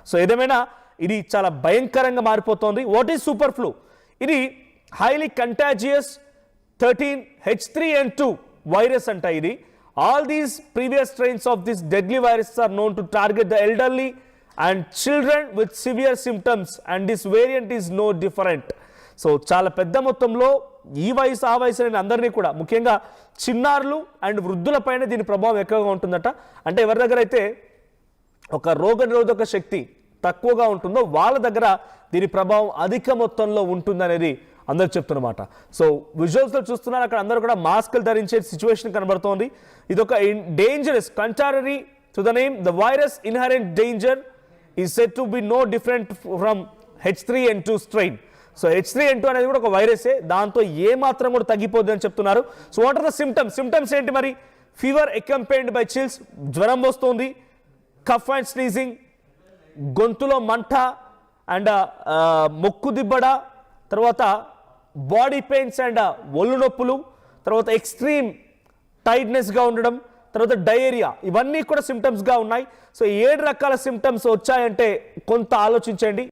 So ఏదేమైనా ఇది చాలా భయంకరంగా మారిపోతోంది. What is super flu? ఇది హైలీ కంటాజియస్ 13H3N2 వైరస్ అంట. ఇది all these previous strains of this deadly virus are known to target the elderly and children with severe symptoms and this variant is no different. So చాలా పెద్ద మొత్తంలో ఈ వయసు ఆ వయసు అని అందరినీ కూడా, ముఖ్యంగా చిన్నారులు అండ్ వృద్ధులపైన దీని ప్రభావం ఎక్కువగా ఉంటుందట. అంటే ఎవరి దగ్గర అయితే ఒక రోగనిరోధక శక్తి తక్కువగా ఉంటుందో వాళ్ళ దగ్గర దీని ప్రభావం అధిక మొత్తంలో ఉంటుందనేది అందరు చెప్తున్నమాట. సో విజువల్స్లో చూస్తున్నారు, అక్కడ అందరూ కూడా మాస్కులు ధరించే సిచ్యువేషన్ కనబడుతోంది. ఇది ఒక dangerous contrary to the name the virus inherent danger is said to be no different from H3N2 strain. So H3N2 అనేది కూడా ఒక వైరసే, దాంతో ఏ మాత్రం కూడా తగ్గిపోద్ది అని చెప్తున్నారు. So what are the symptoms ఏంటి మరి? ఫీవర్ అకంపెయిన్డ్ బై చిల్స్, జ్వరం వస్తుంది, కఫ్ అండ్ స్నీజింగ్, గొంతులో మంట అండ్ మొక్కు దిబ్బడ, తర్వాత బాడీ పెయిన్స్ అండ్ ఒళ్ళు నొప్పులు, తర్వాత ఎక్స్ట్రీమ్ టైట్నెస్గా ఉండడం, తర్వాత డయేరియా, ఇవన్నీ కూడా సిమ్టమ్స్గా ఉన్నాయి. సో 7 రకాల సిమ్టమ్స్ వచ్చాయంటే కొంత ఆలోచించండి.